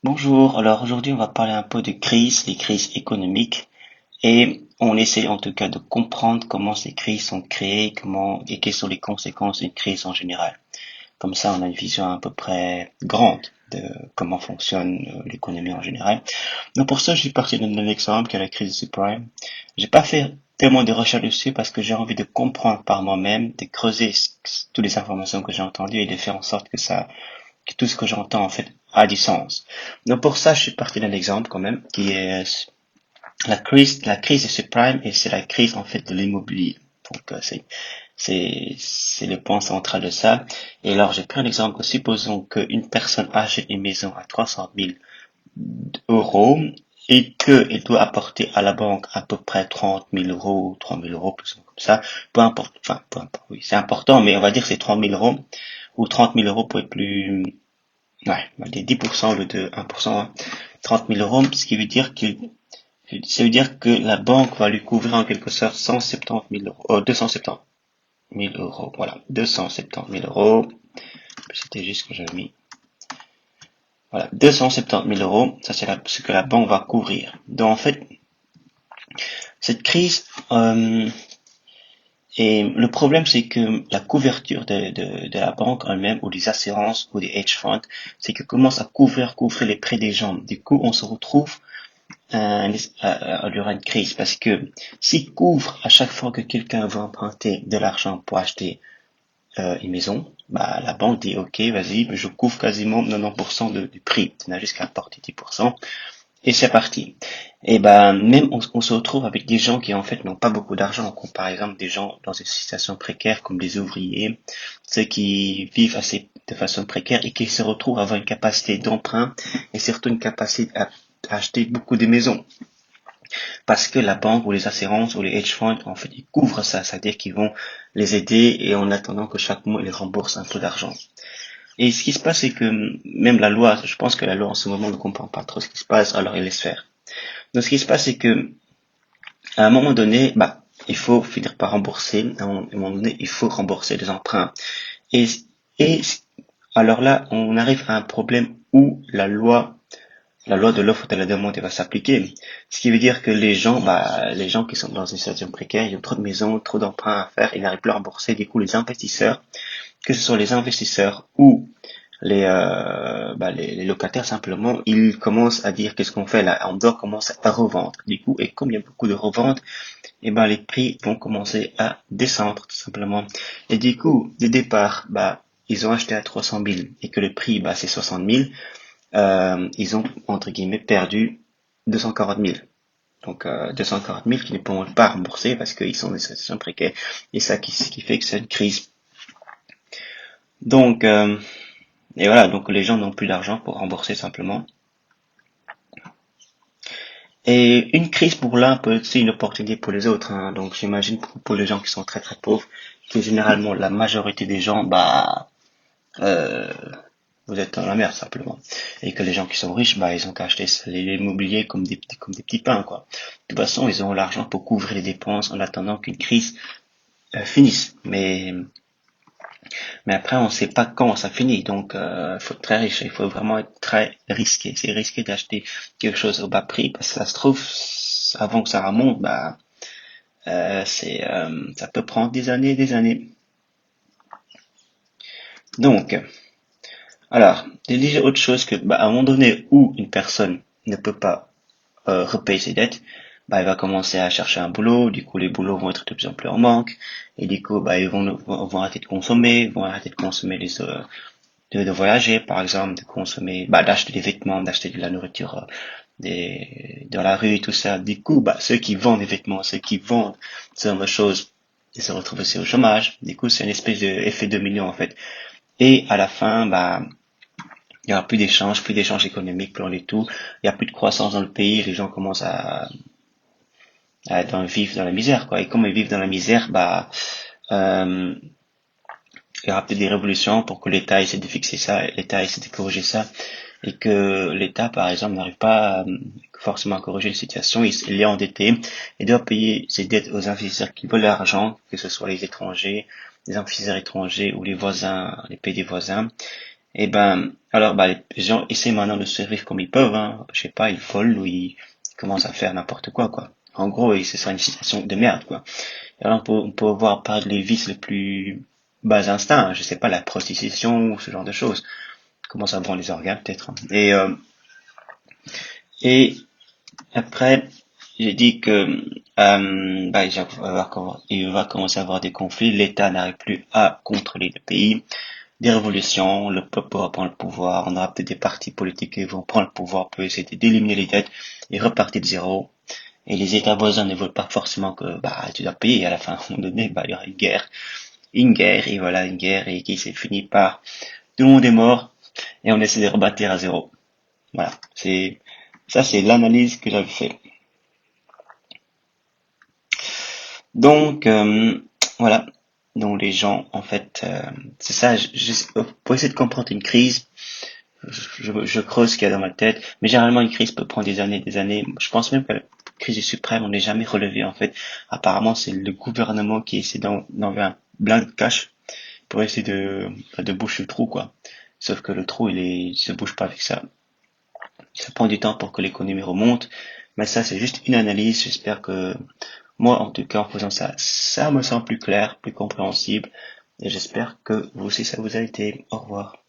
Bonjour, alors aujourd'hui on va parler un peu de crise, des crises économiques et on essaie en tout cas de comprendre comment ces crises sont créées, comment et quelles sont les conséquences d'une crise en général. Comme ça on a une vision à peu près grande de comment fonctionne l'économie en général. Donc pour ça je suis parti d'un exemple qui est la crise du subprime. J'ai pas fait tellement de recherches dessus parce que j'ai envie de comprendre par moi-même, de creuser toutes les informations que j'ai entendues et de faire en sorte que tout ce que j'entends en fait a du sens. Donc pour ça, je suis parti d'un exemple quand même qui est la crise des subprimes et c'est la crise en fait de l'immobilier. Donc c'est le point central de ça. Et alors j'ai pris un exemple que supposons qu'une personne achète une maison à 300 000 euros et qu'elle doit apporter à la banque à peu près 30 000 euros, 3 000 euros, plus ou moins comme ça. Peu importe, oui, c'est important, mais on va dire que c'est 3 000 euros ou 30 000 euros pour être plus. Ouais, des 10% au lieu de 1%, hein. 30 000 euros, ce qui veut dire ça veut dire que la banque va lui couvrir en quelque sorte 170 000 euros, 270 000 euros, voilà, 270 000 euros. C'était juste ce que j'avais mis. Voilà, 270 000 euros, ça c'est ce que la banque va couvrir. Donc en fait, cette crise, et le problème c'est que la couverture de la banque elle-même, ou des assurances, ou des hedge funds, c'est que commence à couvrir les prêts des gens. Du coup, on se retrouve durant une crise parce que s'il couvre à chaque fois que quelqu'un veut emprunter de l'argent pour acheter une maison, bah la banque dit ok, vas-y, je couvre quasiment 90% du prix, tu n'as jusqu'à apporter 10% et c'est parti. Et ben même on se retrouve avec des gens qui en fait n'ont pas beaucoup d'argent, comme par exemple des gens dans une situation précaire comme des ouvriers, ceux qui vivent assez de façon précaire et qui se retrouvent à avoir une capacité d'emprunt et surtout une capacité à acheter beaucoup de maisons. Parce que la banque ou les assurances ou les hedge funds, en fait, ils couvrent ça, c'est-à-dire qu'ils vont les aider et en attendant que chaque mois, ils remboursent un peu d'argent. Et ce qui se passe, c'est que même la loi, je pense que la loi en ce moment ne comprend pas trop ce qui se passe, alors ils laissent faire. Donc ce qui se passe, c'est que à un moment donné, bah, il faut finir par rembourser. À un moment donné, il faut rembourser les emprunts. Et, et alors là, on arrive à un problème où la loi de l'offre et de la demande elle va s'appliquer. Ce qui veut dire que les gens qui sont dans une situation précaire, ils ont trop de maisons, trop d'emprunts à faire, ils n'arrivent plus à rembourser. Du coup, les investisseurs, que ce soit les investisseurs ou les locataires simplement, ils commencent à dire qu'est-ce qu'on fait là, on doit commencer à revendre. Du coup, et comme il y a beaucoup de reventes, et ben les prix vont commencer à descendre tout simplement. Et du coup, dès départ, ils ont acheté à 300 000 et que le prix c'est 60 000, ils ont, entre guillemets, perdu 240 000. Donc 240 000 qui ne pourront pas rembourser parce qu'ils sont dans une situation précaire. Et ça qui fait que c'est une crise. Donc, et voilà, donc les gens n'ont plus d'argent pour rembourser simplement. Et une crise pour l'un peut être aussi une opportunité pour les autres, hein. Donc j'imagine pour les gens qui sont très très pauvres, que généralement la majorité des gens, euh, vous êtes dans la merde simplement. Et que les gens qui sont riches, ils ont qu'à acheter l'immobilier comme des petits pains, quoi. De toute façon, ils auront l'argent pour couvrir les dépenses en attendant qu'une crise finisse. Mais après, on ne sait pas quand ça finit. Donc, il faut être très riche. Il faut vraiment être très risqué. C'est risqué d'acheter quelque chose au bas prix parce que ça se trouve, avant que ça remonte, ça peut prendre des années et des années. Donc, alors, il y a autre chose que, à un moment donné où une personne ne peut pas repayer ses dettes, il va commencer à chercher un boulot, du coup les boulots vont être de plus en plus en manque, et du coup ils vont arrêter de consommer, vont arrêter de consommer de voyager par exemple, de consommer, d'acheter des vêtements, d'acheter de la nourriture dans la rue et tout ça. Du coup, ceux qui vendent des vêtements, ceux qui vendent ce genre de choses, ils se retrouvent aussi au chômage. Du coup, c'est une espèce d'effet domino en fait. Et à la fin, il y aura plus d'échanges économiques, plus rien du tout. Il y a plus de croissance dans le pays, les gens commencent à vivre dans la misère, quoi. Et comme ils vivent dans la misère, euh, il y aura peut-être des révolutions pour que l'État essaie de fixer ça, l'État essaie de corriger ça, et que l'État, par exemple, n'arrive pas forcément à corriger la situation, il est endetté, et doit payer ses dettes aux investisseurs qui veulent l'argent, que ce soit les étrangers, les investisseurs étrangers ou les voisins, les pays des voisins. Et ben, alors, les gens essaient maintenant de survivre comme ils peuvent, hein. Je sais pas, ils volent ou ils commencent à faire n'importe quoi, quoi. En gros, et ce sera une situation de merde, quoi. Et alors, on peut voir par les vices les plus bas instincts, hein. Je sais pas, la prostitution ou ce genre de choses. Comment ça vend les organes, peut-être, hein. Et après, j'ai dit que, il va commencer à avoir des conflits, l'État n'arrive plus à contrôler le pays, des révolutions, le peuple va prendre le pouvoir, on aura peut-être des partis politiques qui vont prendre le pouvoir pour essayer d'éliminer les dettes et repartir de zéro. Et les États voisins ne veulent pas forcément que tu dois payer. À la fin, à un moment donné, il y aura une guerre, et voilà, une guerre et qui s'est finie par tout le monde est mort et on essaie de rebâtir à zéro. Voilà, c'est l'analyse que j'avais fait. Donc voilà, donc les gens en fait, c'est ça. Pour essayer de comprendre une crise, je creuse ce qu'il y a dans ma tête, mais généralement une crise peut prendre des années, des années. Je pense même que la crise suprême, on n'est jamais relevé en fait. Apparemment, c'est le gouvernement qui essaie d'enlever un blanc de cash pour essayer de boucher le trou, quoi. Sauf que le trou, il se bouge pas avec ça. Ça prend du temps pour que l'économie remonte, mais ça, c'est juste une analyse. J'espère que moi, en tout cas, en faisant ça, ça me semble plus clair, plus compréhensible, et j'espère que vous aussi, ça vous a été. Au revoir.